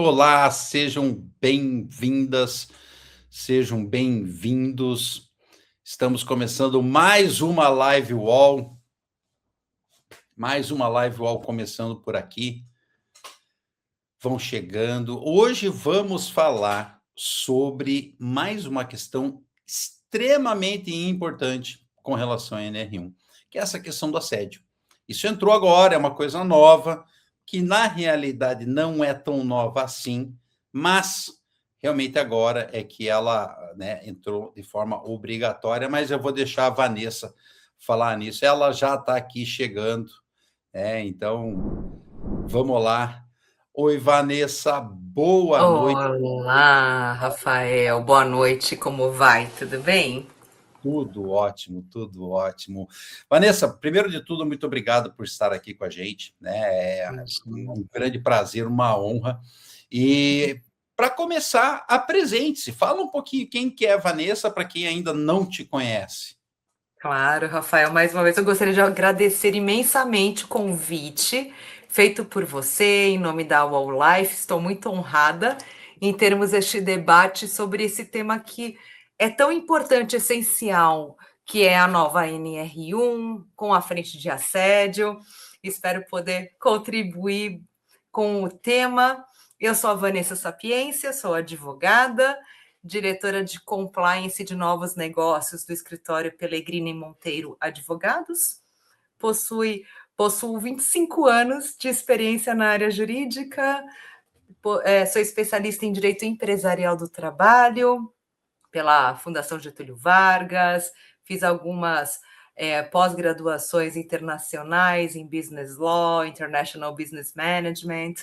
Olá, sejam bem-vindas, sejam bem-vindos. Estamos começando mais uma live wall começando por aqui. Vão chegando. Hoje vamos falar sobre mais uma questão extremamente importante com relação à NR1, que é essa questão do assédio. Isso entrou agora, é uma coisa nova, que na realidade não é tão nova assim, mas realmente agora é que ela, né, entrou de forma obrigatória, mas eu vou deixar a Vanessa falar nisso. Ela já está aqui chegando, então vamos lá. Oi, Vanessa, boa noite. Olá, Rafael, boa noite, como vai? Tudo bem? Tudo ótimo, tudo ótimo. Vanessa, primeiro de tudo, muito obrigado por estar aqui com a gente, né? É Imagina. um grande prazer, uma honra. E para começar, apresente-se, fala um pouquinho quem que é a Vanessa para quem ainda não te conhece. Claro, Rafael, mais uma vez eu gostaria de agradecer imensamente o convite feito por você, em nome da UOL Life. Estou muito honrada em termos este debate sobre esse tema que é tão importante, essencial, que é a nova NR1, com a frente de assédio. Espero poder contribuir com o tema. Eu sou a Vanessa Sapiência, sou advogada, diretora de compliance de novos negócios do escritório Pellegrini Monteiro Advogados. Possuo 25 anos de experiência na área jurídica, sou especialista em direito empresarial do trabalho pela Fundação Getúlio Vargas, fiz algumas pós-graduações internacionais em Business Law, International Business Management,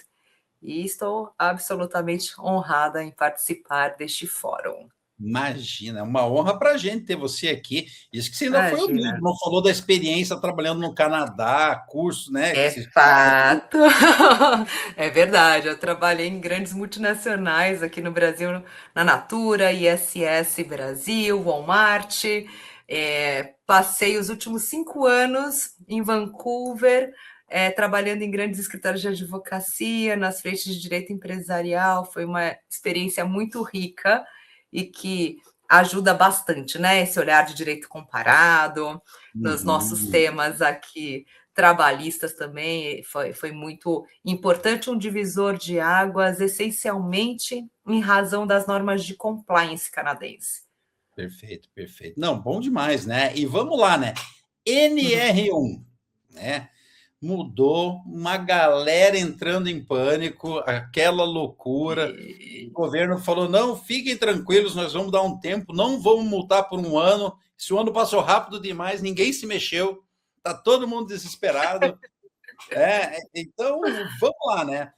e estou absolutamente honrada em participar deste fórum. Imagina, é uma honra para a gente ter você aqui. Isso que você ainda foi humilde, Imagina. não falou da experiência trabalhando no Canadá, curso, né? É fato. É verdade. Eu trabalhei em grandes multinacionais aqui no Brasil, na Natura, ISS Brasil, Walmart. Passei os últimos 5 anos em Vancouver, trabalhando em grandes escritórios de advocacia, nas frentes de direito empresarial. Foi uma experiência muito rica e que ajuda bastante, né? Esse olhar de direito comparado, nos nossos Uhum. temas aqui trabalhistas também, foi muito importante, um divisor de águas, essencialmente em razão das normas de compliance canadense. Perfeito, perfeito. Não, bom demais, né? E vamos lá, né? NR1, né? Mudou, uma galera entrando em pânico, aquela loucura. O E... governo falou: não, fiquem tranquilos, nós vamos dar um tempo, não vamos multar por um ano. Se o ano passou rápido demais, ninguém se mexeu, tá todo mundo desesperado. Então, vamos lá, né?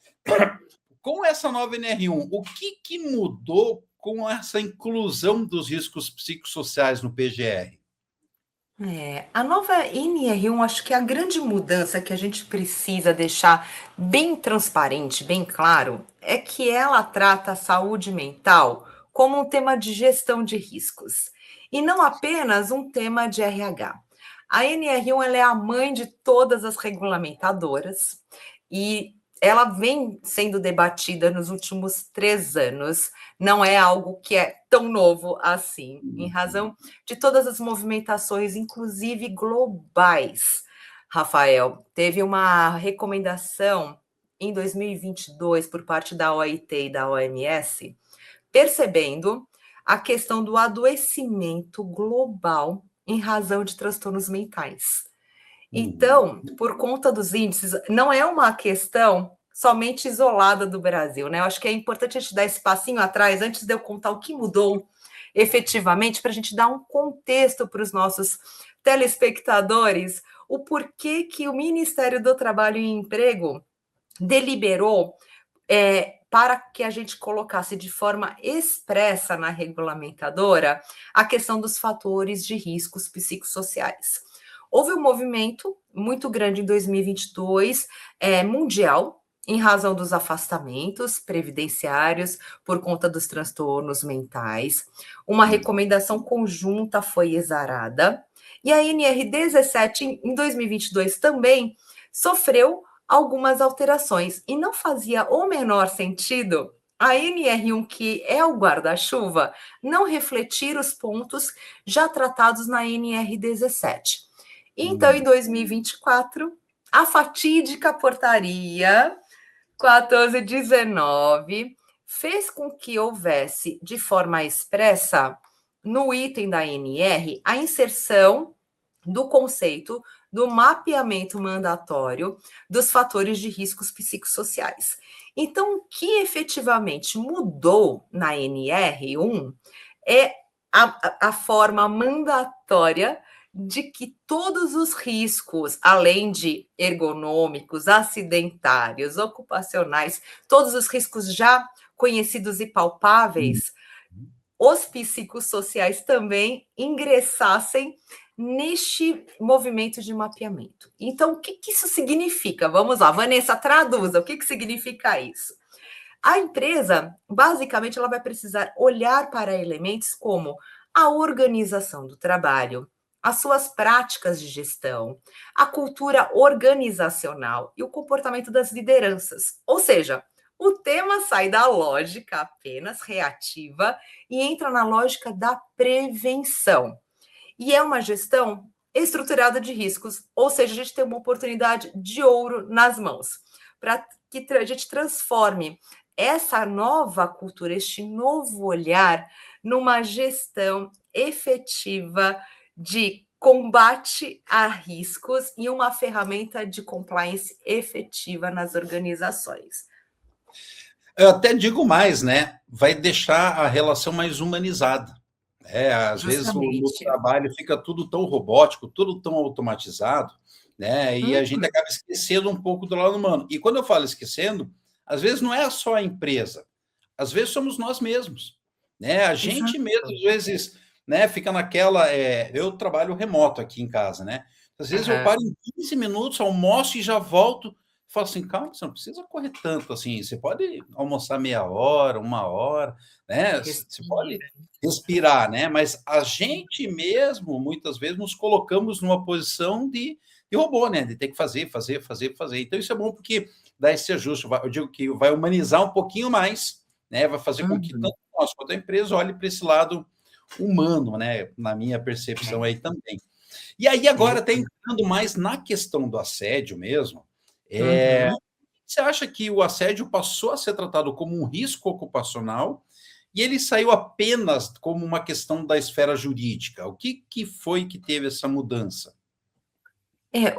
Com essa nova NR1, o que mudou com essa inclusão dos riscos psicossociais no PGR? A nova NR1, acho que a grande mudança que a gente precisa deixar bem transparente, bem claro, é que ela trata a saúde mental como um tema de gestão de riscos e não apenas um tema de RH. A NR1 ela é a mãe de todas as regulamentadoras e ela vem sendo debatida nos últimos 3 anos. Não é algo que é tão novo assim, em razão de todas as movimentações, inclusive globais. Rafael, teve uma recomendação em 2022 por parte da OIT e da OMS, percebendo a questão do adoecimento global em razão de transtornos mentais. Uhum. Então, por conta dos índices, não é uma questão somente isolada do Brasil, né? Eu acho que é importante a gente dar esse passinho atrás, antes de eu contar o que mudou efetivamente, para a gente dar um contexto para os nossos telespectadores, o porquê que o Ministério do Trabalho e Emprego deliberou para que a gente colocasse de forma expressa na regulamentadora a questão dos fatores de riscos psicossociais. Houve um movimento muito grande em 2022, mundial, em razão dos afastamentos previdenciários por conta dos transtornos mentais. Uma recomendação conjunta foi exarada. E a NR17, em 2022, também sofreu algumas alterações. E não fazia o menor sentido a NR1, que é o guarda-chuva, não refletir os pontos já tratados na NR17. Então, em 2024, a fatídica portaria 1419 fez com que houvesse, de forma expressa, no item da NR, a inserção do conceito do mapeamento mandatório dos fatores de riscos psicossociais. Então, o que efetivamente mudou na NR1 é a forma mandatória de que todos os riscos, além de ergonômicos, acidentários, ocupacionais, todos os riscos já conhecidos e palpáveis, os psicossociais também ingressassem neste movimento de mapeamento. Então, o que isso significa? Vamos lá, Vanessa, traduza, o que significa isso? A empresa, basicamente, ela vai precisar olhar para elementos como a organização do trabalho, as suas práticas de gestão, a cultura organizacional e o comportamento das lideranças. Ou seja, o tema sai da lógica apenas reativa e entra na lógica da prevenção. E é uma gestão estruturada de riscos, ou seja, a gente tem uma oportunidade de ouro nas mãos para que a gente transforme essa nova cultura, este novo olhar, numa gestão efetiva de combate a riscos e uma ferramenta de compliance efetiva nas organizações. Eu até digo mais, né? Vai deixar a relação mais humanizada. Às vezes no Justamente. trabalho fica tudo tão robótico, tudo tão automatizado, né? E a gente Uhum. acaba esquecendo um pouco do lado humano. E quando eu falo esquecendo, às vezes não é só a empresa, às vezes somos nós mesmos, né? A gente mesmo, Exato. às vezes, né, fica naquela. Eu trabalho remoto aqui em casa, né? Às vezes eu Uhum. paro em 15 minutos, almoço e já volto. Falo assim, calma, você não precisa correr tanto assim. Você pode almoçar meia hora, uma hora, né? Você pode Respira. respirar, né? Mas a gente mesmo, muitas vezes, nos colocamos numa posição de robô, né? De ter que fazer, fazer, fazer, fazer. Então, isso é bom porque dá esse ajuste. Eu digo que vai humanizar um pouquinho mais, né? Vai fazer com que Uhum. tanto nós quanto a empresa olhe para esse lado humano, né? Na minha percepção aí também. E aí, agora, até entrando mais na questão do assédio mesmo, Uhum. você acha que o assédio passou a ser tratado como um risco ocupacional e ele saiu apenas como uma questão da esfera jurídica? O que foi que teve essa mudança?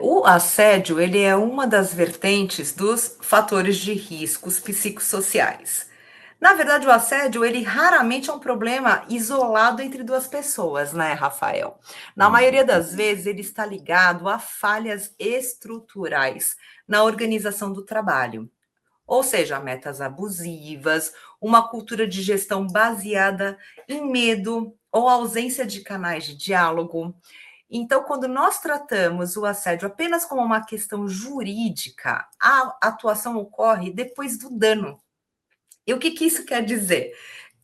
O assédio, ele é uma das vertentes dos fatores de riscos psicossociais. Na verdade, o assédio, ele raramente é um problema isolado entre duas pessoas, né, Rafael? Na maioria Uhum. das vezes, ele está ligado a falhas estruturais na organização do trabalho. Ou seja, metas abusivas, uma cultura de gestão baseada em medo ou ausência de canais de diálogo. Então, quando nós tratamos o assédio apenas como uma questão jurídica, a atuação ocorre depois do dano. E o que isso quer dizer?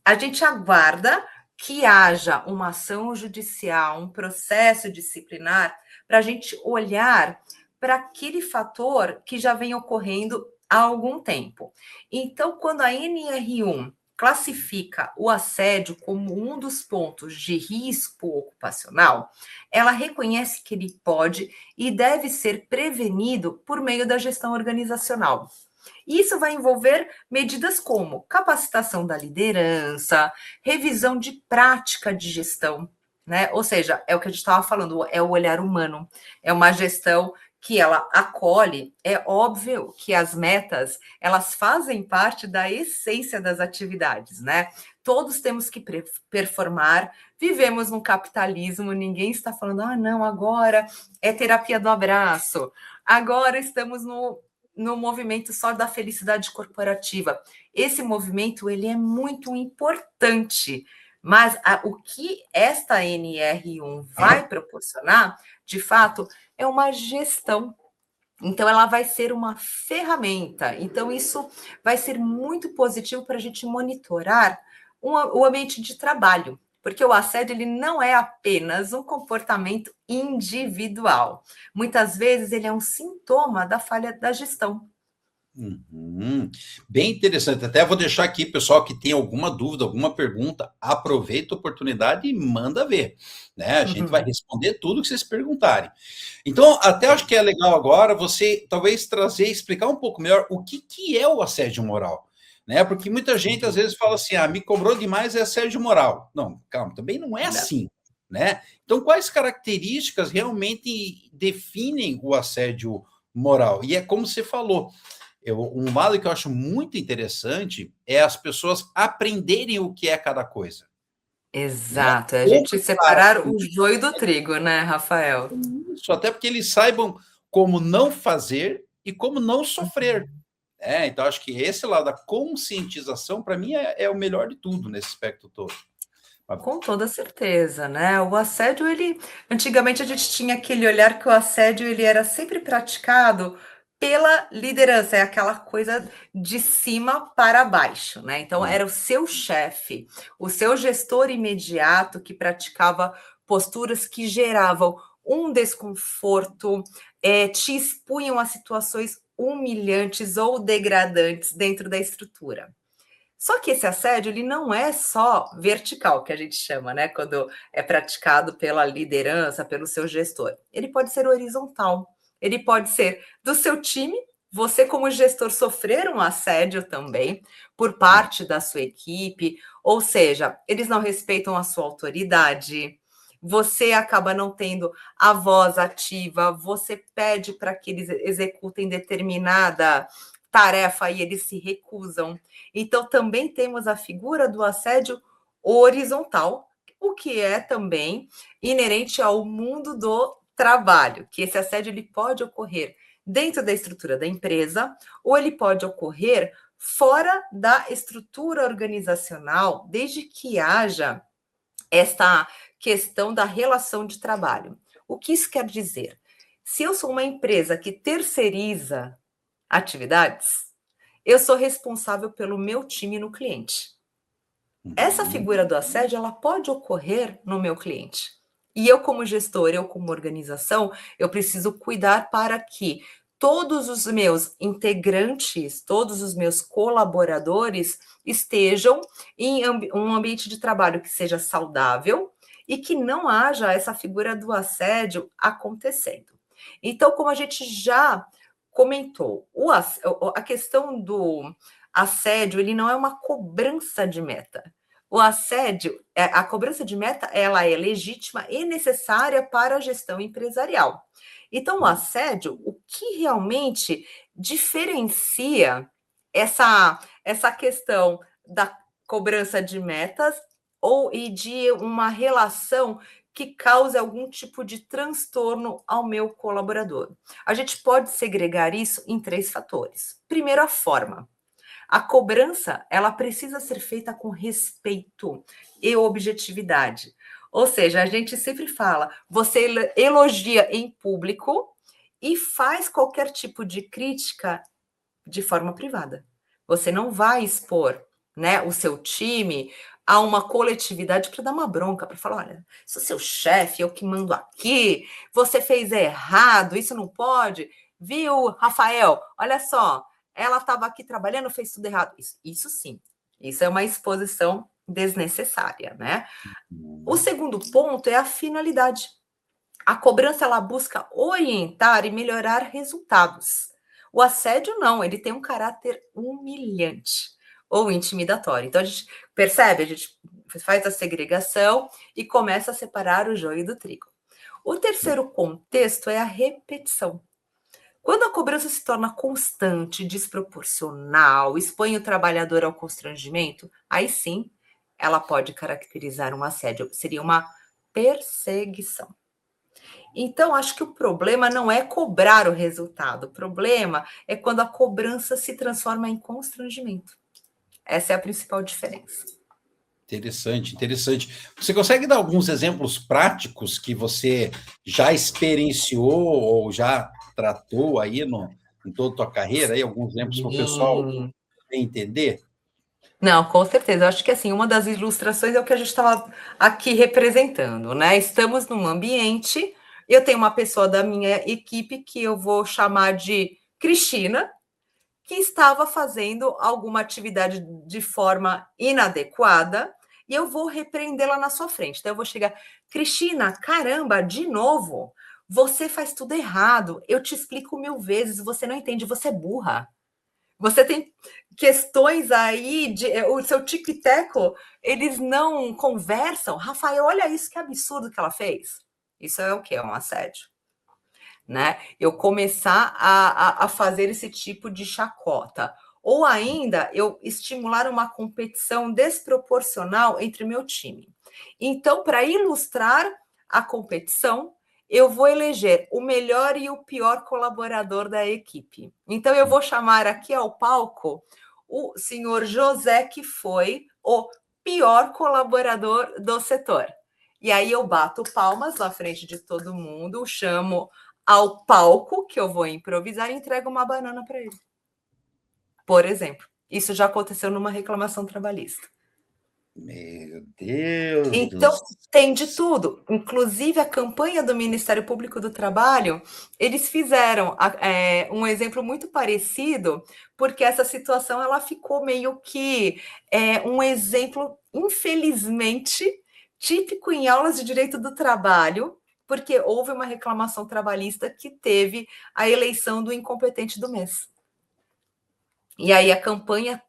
A gente aguarda que haja uma ação judicial, um processo disciplinar, para a gente olhar para aquele fator que já vem ocorrendo há algum tempo. Então, quando a NR1 classifica o assédio como um dos pontos de risco ocupacional, ela reconhece que ele pode e deve ser prevenido por meio da gestão organizacional. Isso vai envolver medidas como capacitação da liderança, revisão de prática de gestão, né? Ou seja, é o que a gente estava falando, é o olhar humano, é uma gestão que ela acolhe. É óbvio que as metas, elas fazem parte da essência das atividades, né? Todos temos que performar, vivemos num capitalismo, ninguém está falando, ah, não, agora é terapia do abraço, agora estamos no movimento só da felicidade corporativa. Esse movimento, ele é muito importante, mas o que esta NR1 vai proporcionar, de fato, é uma gestão. Então, ela vai ser uma ferramenta. Então, isso vai ser muito positivo para a gente monitorar o ambiente de trabalho. Porque o assédio ele não é apenas um comportamento individual. Muitas vezes ele é um sintoma da falha da gestão. Uhum. Bem interessante. Até vou deixar aqui, pessoal, que tem alguma dúvida, alguma pergunta, aproveita a oportunidade e manda ver, né? A gente vai responder tudo que vocês perguntarem. Então, até acho que é legal agora você talvez trazer, explicar um pouco melhor o que é o assédio moral, né? Porque muita gente às vezes fala assim, me cobrou demais é assédio moral. Não, calma, também não é assim, né? Então, quais características realmente definem o assédio moral? E é como você falou, um lado que eu acho muito interessante é as pessoas aprenderem o que é cada coisa. Né? Exato, é a gente separar o joio do trigo, né, Rafael? Isso, até porque eles saibam como não fazer e como não sofrer. Então, acho que esse lado da conscientização, para mim, é o melhor de tudo nesse aspecto todo. Com toda certeza, né? O assédio, ele antigamente a gente tinha aquele olhar que o assédio ele era sempre praticado pela liderança, é aquela coisa de cima para baixo, né? Então era o seu chefe, o seu gestor imediato que praticava posturas que geravam um desconforto, te expunham a situações humilhantes ou degradantes dentro da estrutura. Só que esse assédio, ele não é só vertical, que a gente chama, né? Quando é praticado pela liderança, pelo seu gestor. Ele pode ser horizontal. Ele pode ser do seu time, você como gestor sofrer um assédio também por parte da sua equipe, ou seja, eles não respeitam a sua autoridade, você acaba não tendo a voz ativa, você pede para que eles executem determinada tarefa e eles se recusam. Então, também temos a figura do assédio horizontal, o que é também inerente ao mundo do trabalho, que esse assédio ele pode ocorrer dentro da estrutura da empresa ou ele pode ocorrer fora da estrutura organizacional, desde que haja esta questão da relação de trabalho. O que isso quer dizer? Se eu sou uma empresa que terceiriza atividades, eu sou responsável pelo meu time no cliente. Essa figura do assédio, ela pode ocorrer no meu cliente. E eu, como gestor, eu, como organização, eu preciso cuidar para que todos os meus integrantes, todos os meus colaboradores estejam em um ambiente de trabalho que seja saudável e que não haja essa figura do assédio acontecendo. Então, como a gente já comentou, a questão do assédio, ele não é uma cobrança de meta. O assédio, a cobrança de meta, ela é legítima e necessária para a gestão empresarial. Então, o assédio, o que realmente diferencia essa questão da cobrança de metas e de uma relação que cause algum tipo de transtorno ao meu colaborador? A gente pode segregar isso em 3 fatores. Primeiro, a forma. A cobrança, ela precisa ser feita com respeito e objetividade. Ou seja, a gente sempre fala, você elogia em público e faz qualquer tipo de crítica de forma privada. Você não vai expor, né, o seu time a uma coletividade para dar uma bronca, para falar, olha, sou seu chefe, eu que mando aqui, você fez errado, isso não pode. Viu, Rafael? Olha só, ela estava aqui trabalhando, fez tudo errado. Isso sim, isso é uma exposição desnecessária, né? O segundo ponto é a finalidade. A cobrança, ela busca orientar e melhorar resultados. O assédio, não, ele tem um caráter humilhante ou intimidatório. Então, a gente percebe, a gente faz a segregação e começa a separar o joio do trigo. O terceiro contexto é a repetição. Quando a cobrança se torna constante, desproporcional, expõe o trabalhador ao constrangimento, aí sim, ela pode caracterizar um assédio, seria uma perseguição. Então, acho que o problema não é cobrar o resultado, o problema é quando a cobrança se transforma em constrangimento. Essa é a principal diferença. Interessante, interessante. Você consegue dar alguns exemplos práticos que você já experienciou ou já tratou aí em toda a tua carreira? Aí, alguns exemplos para o pessoal entender? Não, com certeza. Eu acho que assim, uma das ilustrações é o que a gente estava aqui representando, né? Estamos num ambiente, eu tenho uma pessoa da minha equipe que eu vou chamar de Cristina, que estava fazendo alguma atividade de forma inadequada, e eu vou repreendê-la na sua frente. Então, eu vou chegar, Cristina, caramba, de novo, você faz tudo errado. Eu te explico 1000 vezes, você não entende, você é burra. Você tem questões aí, o seu tico e teco, eles não conversam. Rafael, olha isso, que absurdo que ela fez. Isso é o quê? É um assédio. Né? Eu começar a fazer esse tipo de chacota. Ou ainda, eu estimular uma competição desproporcional entre meu time. Então, para ilustrar a competição, eu vou eleger o melhor e o pior colaborador da equipe. Então, eu vou chamar aqui ao palco o senhor José, que foi o pior colaborador do setor. E aí eu bato palmas na frente de todo mundo, chamo ao palco que eu vou improvisar e entrego uma banana para ele. Por exemplo, isso já aconteceu numa reclamação trabalhista. Meu Deus do Então, tem de céu. tudo. Inclusive, a campanha do Ministério Público do Trabalho, eles fizeram um exemplo muito parecido, porque essa situação ela ficou meio que um exemplo, infelizmente, típico em aulas de direito do trabalho, porque houve uma reclamação trabalhista que teve a eleição do incompetente do mês. E aí a campanha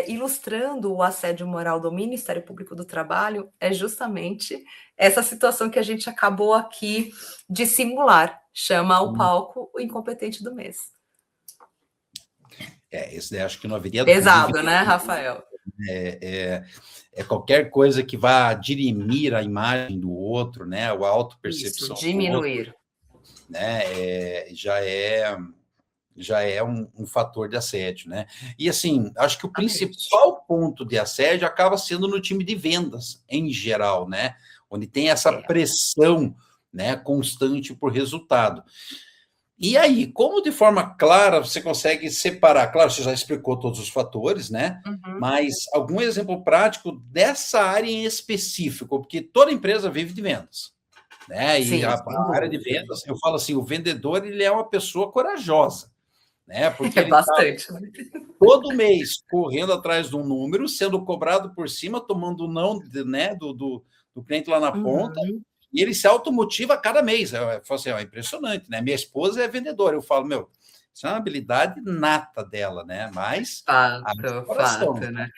ilustrando o assédio moral do Ministério Público do Trabalho é justamente essa situação que a gente acabou aqui de simular. Chama ao palco o incompetente do mês. Esse daí acho que não haveria dúvida. Pesado, né, Rafael? É qualquer coisa que vá dirimir a imagem do outro, né? A autopercepção Isso, do outro, diminuir. né? Já é um fator de assédio, né? E assim, acho que o principal ponto de assédio acaba sendo no time de vendas, em geral, né? Onde tem essa pressão, né, constante por resultado. E aí, como de forma clara você consegue separar? Claro, você já explicou todos os fatores, né? Uhum. Mas algum exemplo prático dessa área em específico, porque toda empresa vive de vendas, né? E Sim, a sem área de dúvida. vendas, eu falo assim, o vendedor ele é uma pessoa corajosa, né? Porque É ele está bastante. todo mês correndo atrás de um número, sendo cobrado por cima, tomando não, né, do cliente lá na ponta, Uhum. e ele se automotiva a cada mês. Eu falo assim, é impressionante, né? Minha esposa é vendedora, eu falo, meu, isso é uma habilidade nata dela, né? Mas haja coração. Fato, né?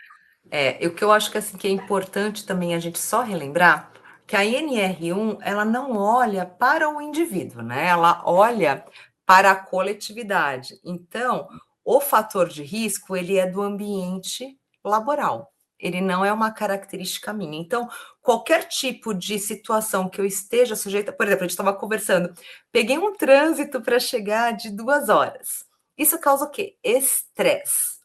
O que eu acho que, assim, que é importante também a gente só relembrar que a NR1 ela não olha para o indivíduo, né? Ela olha para a coletividade. Então, o fator de risco ele é do ambiente laboral. Ele não é uma característica minha. Então, qualquer tipo de situação que eu esteja sujeita, por exemplo, a gente estava conversando, peguei um trânsito para chegar de 2 horas. Isso causa o quê? Estresse.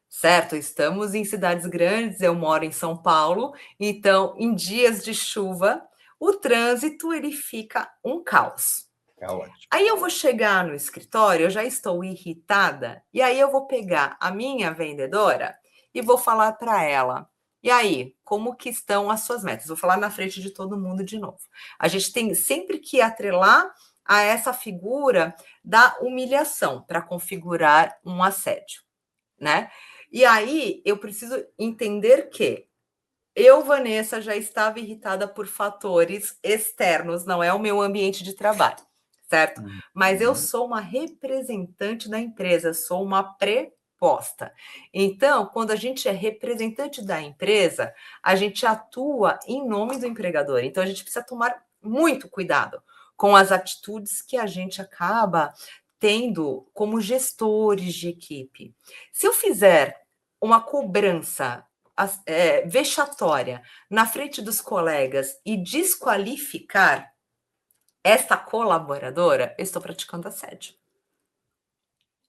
Certo, estamos em cidades grandes, eu moro em São Paulo, então em dias de chuva, o trânsito ele fica um caos. É ótimo. Aí eu vou chegar no escritório, eu já estou irritada, e aí eu vou pegar a minha vendedora e vou falar para ela: "E aí, como que estão as suas metas?". Vou falar na frente de todo mundo de novo. A gente tem sempre que atrelar a essa figura da humilhação para configurar um assédio, né? E aí eu preciso entender que eu, Vanessa, já estava irritada por fatores externos, não é o meu ambiente de trabalho, certo? Mas eu sou uma representante da empresa, sou uma preposta. Então, quando a gente é representante da empresa, a gente atua em nome do empregador. Então, a gente precisa tomar muito cuidado com as atitudes que a gente acaba tendo como gestores de equipe. Se eu fizer uma cobrança vexatória na frente dos colegas e desqualificar essa colaboradora, eu estou praticando assédio.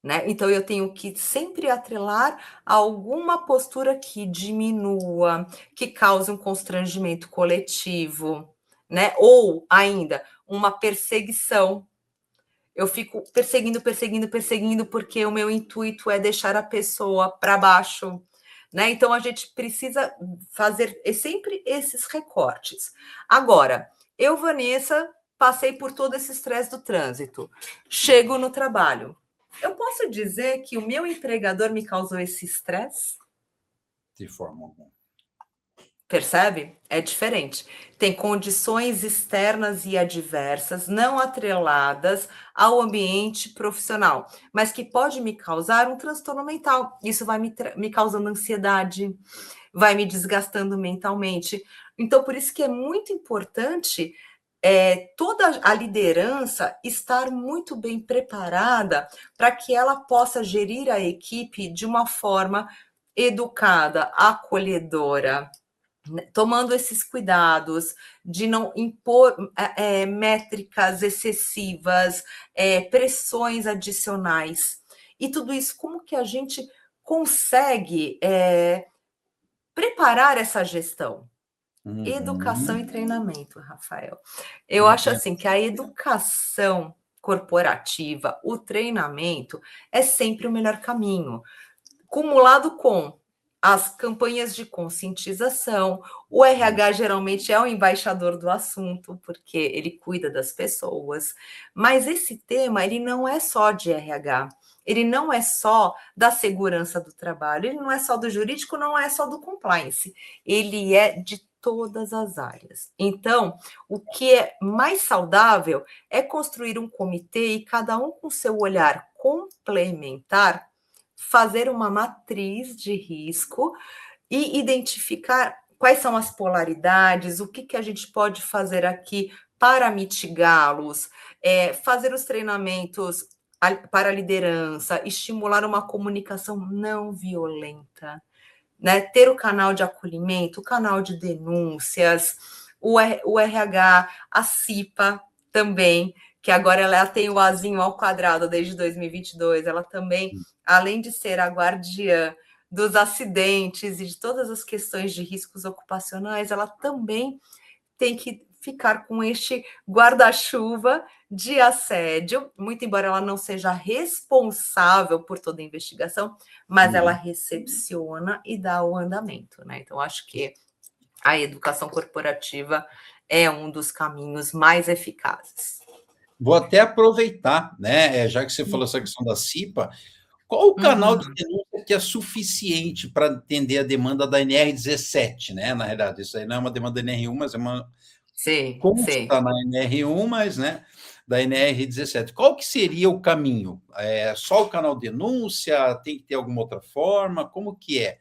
Né? Então, eu tenho que sempre atrelar alguma postura que diminua, que cause um constrangimento coletivo, né? Ou ainda uma perseguição. Eu fico perseguindo, perseguindo, perseguindo, porque o meu intuito é deixar a pessoa para baixo, né? Então a gente precisa fazer sempre esses recortes. Agora, eu, Vanessa, passei por todo esse estresse do trânsito. Chego no trabalho. Eu posso dizer que o meu empregador me causou esse estresse? De forma alguma. Percebe? É diferente. Tem condições externas e adversas, não atreladas ao ambiente profissional, mas que pode me causar um transtorno mental. Isso vai me causando ansiedade, vai me desgastando mentalmente. Então, por isso que é muito importante toda a liderança estar muito bem preparada para que ela possa gerir a equipe de uma forma educada, acolhedora, tomando esses cuidados de não impor métricas excessivas, pressões adicionais. E tudo isso, como que a gente consegue preparar essa gestão? Educação e treinamento, Rafael. Eu acho assim que a educação corporativa, o treinamento, é sempre o melhor caminho, cumulado com as campanhas de conscientização. O RH geralmente é o embaixador do assunto, porque ele cuida das pessoas, mas esse tema ele não é só de RH, ele não é só da segurança do trabalho, ele não é só do jurídico, não é só do compliance, ele é de todas as áreas. Então, o que é mais saudável é construir um comitê e cada um com seu olhar complementar fazer uma matriz de risco e identificar quais são as polaridades, o que a gente pode fazer aqui para mitigá-los, fazer os treinamentos para a liderança, estimular uma comunicação não violenta, né? Ter o canal de acolhimento, o canal de denúncias, o RH, a CIPA também, que agora ela tem o Azinho ao quadrado desde 2022, ela também, além de ser a guardiã dos acidentes e de todas as questões de riscos ocupacionais, ela também tem que ficar com este guarda-chuva de assédio, muito embora ela não seja responsável por toda a investigação, mas ela recepciona e dá o andamento, né? Então, acho que a educação corporativa é um dos caminhos mais eficazes. Vou até aproveitar, né? Já que você falou essa questão da CIPA, qual o canal de denúncia que é suficiente para atender a demanda da NR17, né? Na realidade, isso aí não é uma demanda da NR1, mas é uma Sim, sim. consta na NR1, mas, né, da NR17. Qual que seria o caminho? É só o canal denúncia? Tem que ter alguma outra forma? Como que é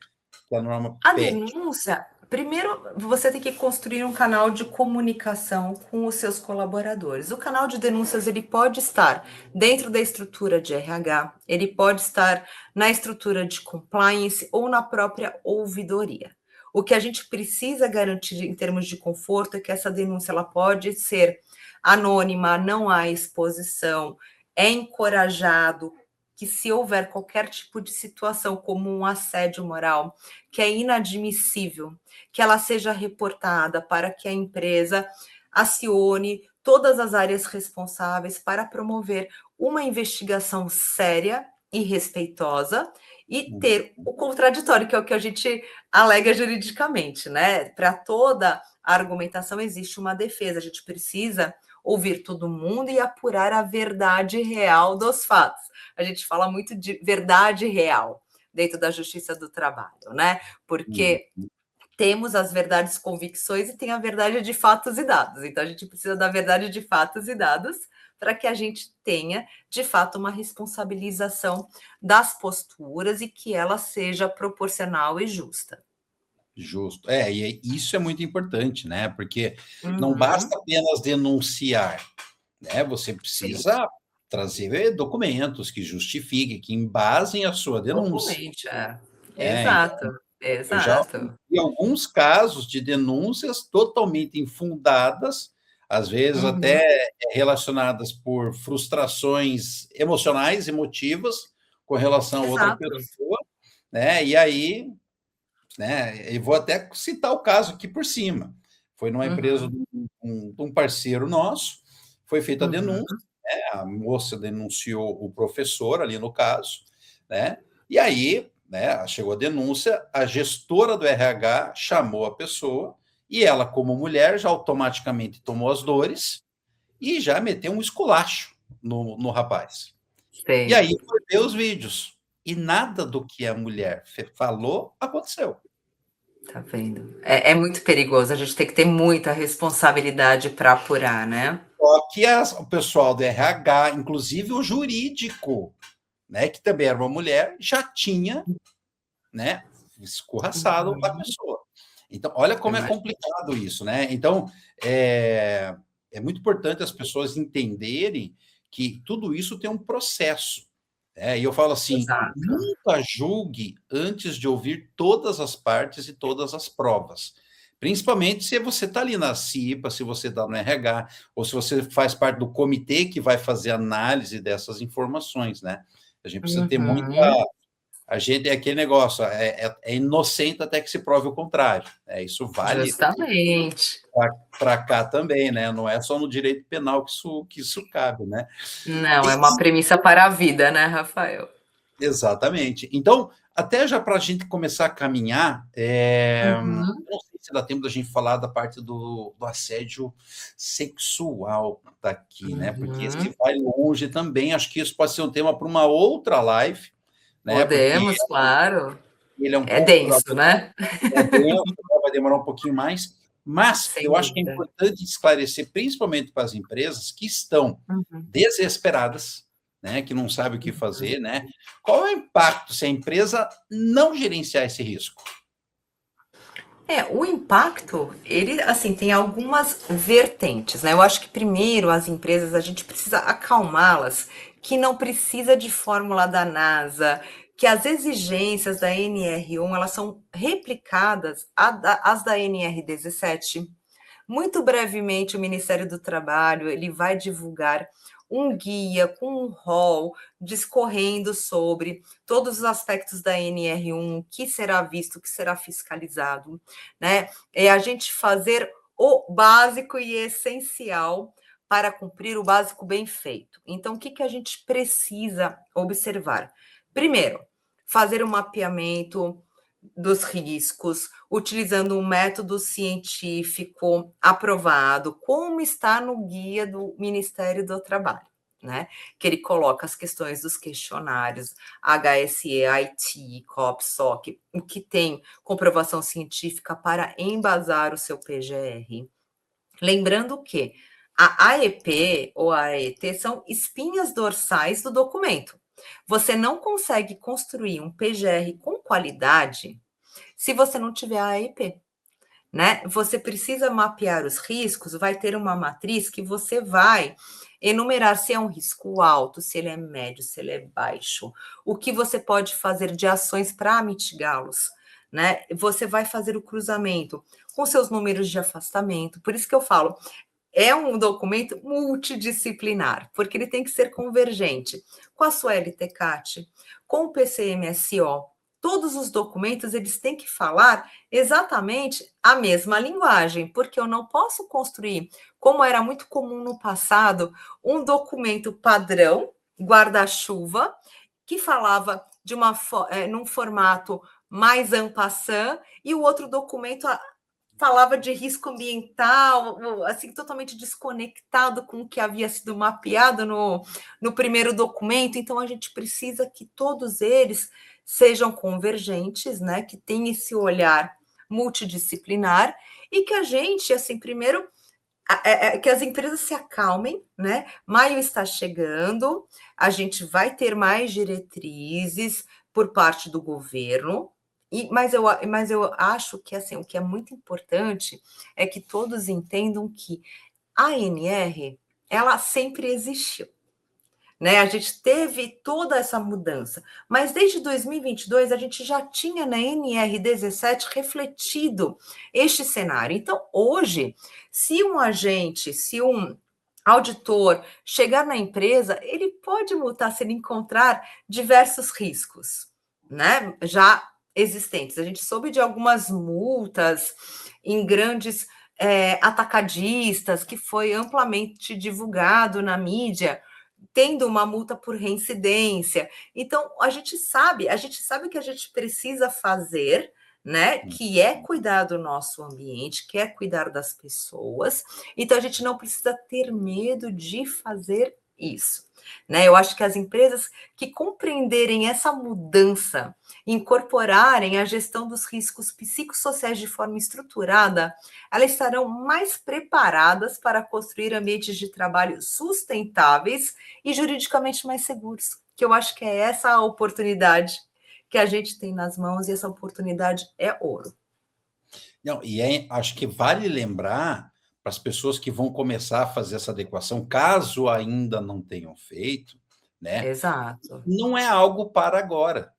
que a norma A pede? denúncia, primeiro você tem que construir um canal de comunicação com os seus colaboradores. O canal de denúncias ele pode estar dentro da estrutura de RH, ele pode estar na estrutura de compliance ou na própria ouvidoria. O que a gente precisa garantir em termos de conforto é que essa denúncia ela pode ser anônima, não há exposição, é encorajado que se houver qualquer tipo de situação como um assédio moral, que é inadmissível, que ela seja reportada para que a empresa acione todas as áreas responsáveis para promover uma investigação séria e respeitosa e ter o contraditório, que é o que a gente alega juridicamente, né? Para toda a argumentação existe uma defesa, a gente precisa ouvir todo mundo e apurar a verdade real dos fatos. A gente fala muito de verdade real dentro da justiça do trabalho, né? Porque temos as verdades convicções e tem a verdade de fatos e dados. Então, a gente precisa da verdade de fatos e dados para que a gente tenha, de fato, uma responsabilização das posturas e que ela seja proporcional e justa. Justo. E isso é muito importante, né? Porque não Uhum, basta apenas denunciar, né? Você sim, precisa trazer documentos que justifiquem, que embasem a sua denúncia, totalmente, né? Então, exato, eu já exato. vi alguns casos de denúncias totalmente infundadas, às vezes Uhum, até relacionadas por frustrações emocionais, emotivas, com relação a outra exato. pessoa, né? E aí, né? E vou até citar o caso aqui por cima. Foi numa empresa Uhum, de um parceiro nosso, foi feita a uhum, denúncia, né? A moça denunciou o professor ali no caso, né? E aí né? Chegou a denúncia, a gestora do RH chamou a pessoa e ela, como mulher, já automaticamente tomou as dores e já meteu um esculacho no rapaz. E Sei. aí foi ver os vídeos. E nada do que a mulher falou aconteceu. Tá vendo? É muito perigoso, a gente tem que ter muita responsabilidade para apurar, né? Só que o pessoal do RH, inclusive o jurídico, né, que também era uma mulher, já tinha, né, escorraçado a Uhum. pessoa. Então, olha Eu como é imagino. complicado isso, né? Então, é muito importante as pessoas entenderem que tudo isso tem um processo. E eu falo assim: Exato. nunca julgue antes de ouvir todas as partes e todas as provas. Principalmente se você está ali na CIPA, se você está no RH, ou se você faz parte do comitê que vai fazer análise dessas informações, né? A gente precisa ter muita. Uhum. A gente é aquele negócio, é inocente até que se prove o contrário. Isso vale Justamente. para cá também, né? Não é só no direito penal que isso cabe, né? Não, é E, uma premissa para a vida, né, Rafael? exatamente. Então, até já para a gente começar a caminhar, Uhum. não sei se dá tempo da gente falar da parte do assédio sexual daqui, né? Porque esse Uhum. vai longe também. Acho que isso pode ser um tema para uma outra live, né? Porque Podemos, claro. ele é um É pouco denso, né? denso, vai demorar um pouquinho mais. Mas Sem eu acho que é dúvida. importante esclarecer, principalmente para as empresas que estão Uhum. desesperadas, né, que não sabem o que Uhum. fazer, né? Qual é o impacto se a empresa não gerenciar esse risco? O impacto, ele, assim, tem algumas vertentes, né? Eu acho que primeiro as empresas, a gente precisa acalmá-las, que não precisa de fórmula da NASA, que as exigências da NR1, elas são replicadas às da NR17. Muito brevemente, o Ministério do Trabalho ele vai divulgar um guia com um rol discorrendo sobre todos os aspectos da NR1, o que será visto, o que será fiscalizado, né? É a gente fazer o básico e essencial para cumprir o básico bem feito. Então, o que, que a gente precisa observar? Primeiro, fazer um mapeamento dos riscos, utilizando um método científico aprovado, como está no guia do Ministério do Trabalho, né? Que ele coloca as questões dos questionários HSE, IT, COP, SOC, o que tem comprovação científica para embasar o seu PGR. Lembrando que a AEP ou a AET são espinhas dorsais do documento. Você não consegue construir um PGR com qualidade se você não tiver a AEP, né? Você precisa mapear os riscos, vai ter uma matriz que você vai enumerar se é um risco alto, se ele é médio, se ele é baixo, o que você pode fazer de ações para mitigá-los, né? Você vai fazer o cruzamento com seus números de afastamento. Por isso que eu falo, é um documento multidisciplinar, porque ele tem que ser convergente com a sua LTCAT, com o PCMSO. Todos os documentos eles têm que falar exatamente a mesma linguagem, porque eu não posso construir, como era muito comum no passado, um documento padrão, guarda-chuva, que falava de num formato mais en passant, e o outro documento falava de risco ambiental, assim, totalmente desconectado com o que havia sido mapeado no primeiro documento. Então, a gente precisa que todos eles sejam convergentes, né? Que tenham esse olhar multidisciplinar e que a gente, assim, primeiro, que as empresas se acalmem, né? Maio está chegando, a gente vai ter mais diretrizes por parte do governo, mas eu acho que assim, o que é muito importante é que todos entendam que a ANR ela sempre existiu. Né? A gente teve toda essa mudança, mas desde 2022 a gente já tinha na NR17 refletido este cenário. Então, hoje, se um agente, se um auditor chegar na empresa, ele pode multar se ele encontrar diversos riscos, né? Já existentes. A gente soube de algumas multas em grandes atacadistas que foi amplamente divulgado na mídia tendo uma multa por reincidência. Então, a gente sabe o que a gente precisa fazer, né? Que é cuidar do nosso ambiente, que é cuidar das pessoas. Então, a gente não precisa ter medo de fazer isso, né? Eu acho que as empresas que compreenderem essa mudança, incorporarem a gestão dos riscos psicossociais de forma estruturada, elas estarão mais preparadas para construir ambientes de trabalho sustentáveis e juridicamente mais seguros. Que eu acho que é essa a oportunidade que a gente tem nas mãos, e essa oportunidade é ouro. Não, acho que vale lembrar para as pessoas que vão começar a fazer essa adequação, caso ainda não tenham feito, né? Exato. Não é algo para agora,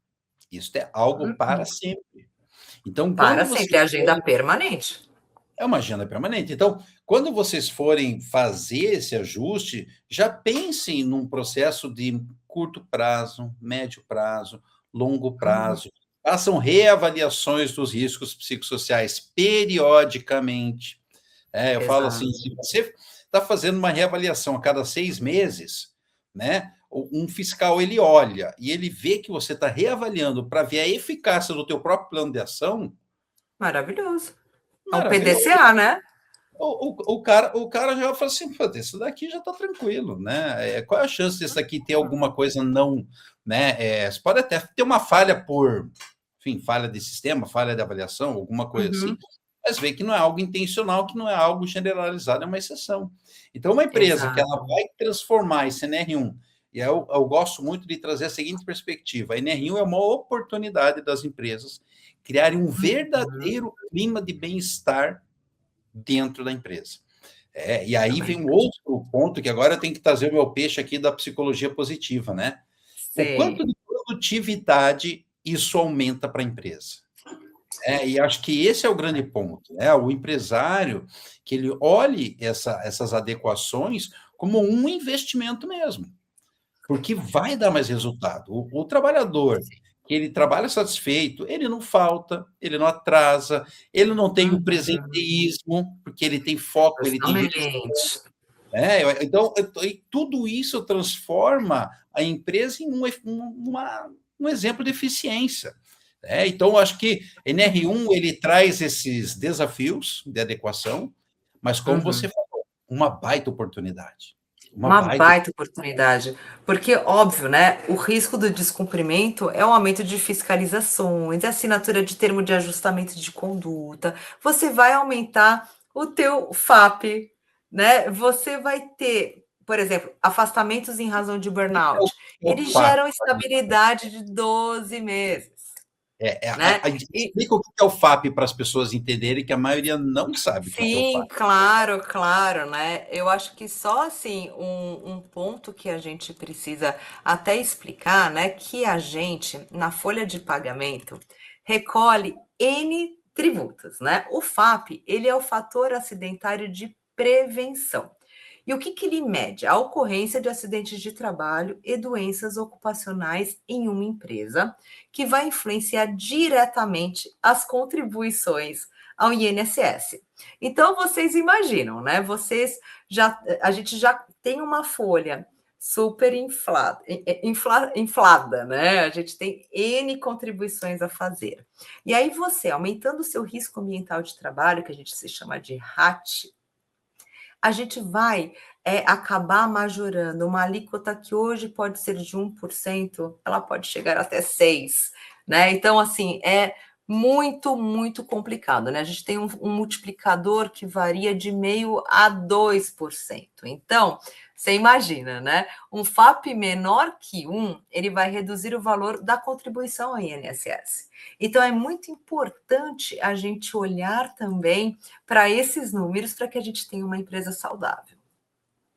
isso é algo para Uhum. sempre. Então, Para quando sempre, vocês agenda permanente. É uma agenda permanente. Então, quando vocês forem fazer esse ajuste, já pensem num processo de curto prazo, médio prazo, longo Uhum. prazo. Façam reavaliações dos riscos psicossociais periodicamente. Eu falo assim, Exato. se você está fazendo uma reavaliação a cada 6 meses, né? Um fiscal ele olha e ele vê que você está reavaliando para ver a eficácia do teu próprio plano de ação, Maravilhoso. É um maravilhoso. PDCA, né? O cara já fala assim, pô, isso daqui já está tranquilo, né? Qual é a chance desse aqui ter alguma coisa não, né? Você pode até ter uma falha enfim, falha de sistema, falha de avaliação, alguma coisa assim, Uhum. mas vê que não é algo intencional, que não é algo generalizado, é uma exceção. Então, uma empresa que ela Exato. vai transformar esse NR1, e eu gosto muito de trazer a seguinte perspectiva: a NR1 é uma oportunidade das empresas criarem um Uhum. verdadeiro clima de bem-estar dentro da empresa. E aí Também. vem um outro ponto, que agora eu tenho que trazer o meu peixe aqui da psicologia positiva, né? O quanto Sei. de produtividade isso aumenta para a empresa. E acho que esse é o grande ponto, né? O empresário, que ele olhe essas adequações como um investimento mesmo, porque vai dar mais resultado. O trabalhador, que ele trabalha satisfeito, ele não falta, ele não atrasa, ele não tem o Uhum. presenteísmo, porque ele tem foco, ele tem realização. Justamente. Então, tudo isso transforma a empresa em um exemplo de eficiência. Então, acho que NR1 ele traz esses desafios de adequação, mas como você Uhum. falou, uma baita oportunidade. Uma Uma baita. baita oportunidade, porque óbvio, né, o risco do descumprimento é o aumento de fiscalizações, assinatura de termo de ajustamento de conduta, você vai aumentar o teu FAP, né, você vai ter, por exemplo, afastamentos em razão de É o, burnout, é o eles FAP. geram estabilidade de 12 meses, né, e Explica o que é o FAP para as pessoas entenderem, que a maioria não sabe o que é o sim, FAP. claro, claro, né. Eu acho que só, assim, um ponto que a gente precisa até explicar, né, que a gente, na folha de pagamento, recolhe N tributos, né. O FAP, ele é o fator acidentário de prevenção. E o que que ele mede? A ocorrência de acidentes de trabalho e doenças ocupacionais em uma empresa, que vai influenciar diretamente as contribuições ao INSS. Então vocês imaginam, né? A gente já tem uma folha super inflada, né? A gente tem N contribuições a fazer. E aí você, aumentando o seu risco ambiental de trabalho, que a gente se chama de RAT, a gente vai acabar majorando uma alíquota que hoje pode ser de 1%, ela pode chegar até 6%, né? Então, assim, é muito, muito complicado, né? A gente tem um multiplicador que varia de 0,5% a 2%. Então, você imagina, né? Um FAP menor que 1, ele vai reduzir o valor da contribuição ao INSS. Então, é muito importante a gente olhar também para esses números, para que a gente tenha uma empresa saudável.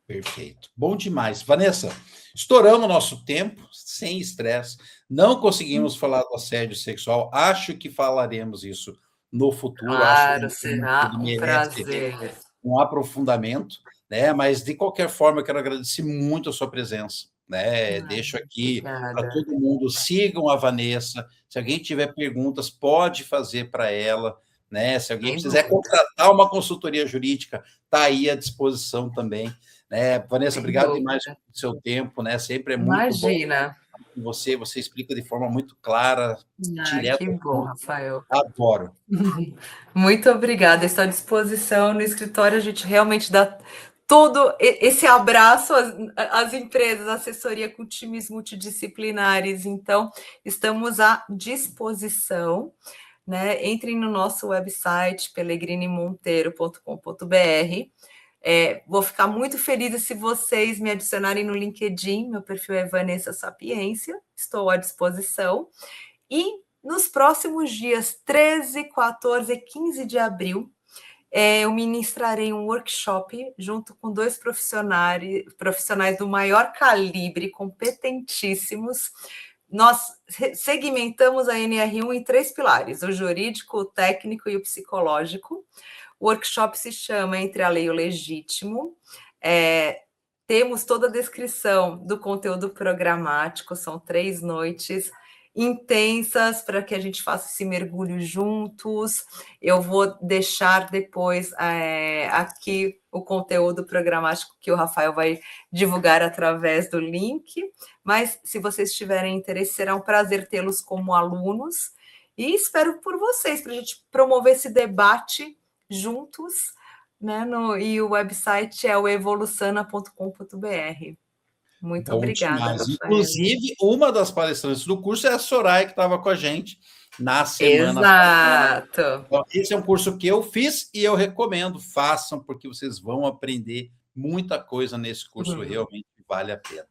Perfeito. Bom demais. Vanessa, estouramos nosso tempo, sem estresse. Não conseguimos falar do assédio sexual. Acho que falaremos isso no futuro. Acho que é Claro, um tema que será ele um merece prazer. um aprofundamento, né? Mas, de qualquer forma, eu quero agradecer muito a sua presença, né? Deixo aqui para Obrigada. todo mundo, sigam a Vanessa. Se alguém tiver perguntas, pode fazer para ela, né? Se alguém Sem precisar dúvida. contratar uma consultoria jurídica, está aí à disposição também. Vanessa, Sem obrigado demais dúvida. pelo seu tempo, né? Sempre é muito bom Imagina. com você, você explica de forma muito clara, Ah, direto que ao bom, ponto. Rafael. Adoro. Muito obrigada, estou à disposição. No escritório, a gente realmente dá todo esse abraço às empresas, assessoria com times multidisciplinares. Então, estamos à disposição, né? Entrem no nosso website, pelegrinemonteiro.com.br. Vou ficar muito feliz se vocês me adicionarem no LinkedIn. Meu perfil é Vanessa Sapiência, estou à disposição. E nos próximos dias 13, 14 e 15 de abril, eu ministrarei um workshop junto com dois profissionais do maior calibre, competentíssimos. Nós segmentamos a NR1 em 3 pilares: o jurídico, o técnico e o psicológico. O workshop se chama Entre a Lei e o Legítimo. Temos toda a descrição do conteúdo programático, são 3 noites intensas para que a gente faça esse mergulho juntos. Eu vou deixar depois aqui o conteúdo programático que o Rafael vai divulgar através do link, mas se vocês tiverem interesse, será um prazer tê-los como alunos e espero por vocês, para a gente promover esse debate juntos, né? E o website é o evoluciona.com.br. Muito Bom obrigada, demais. Rafael. Inclusive, uma das palestrantes do curso é a Soraya, que estava com a gente na semana passada. Exato. Então, esse é um curso que eu fiz e eu recomendo, façam, porque vocês vão aprender muita coisa nesse curso, realmente vale a pena.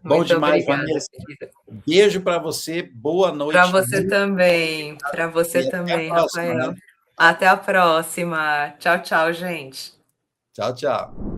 Bom Muito demais, obrigada, Vanessa. querida. Beijo para você, boa noite. Para você também. Para você E até a também, próxima, Rafael. né? Até a próxima. Tchau, tchau, gente. Tchau, tchau.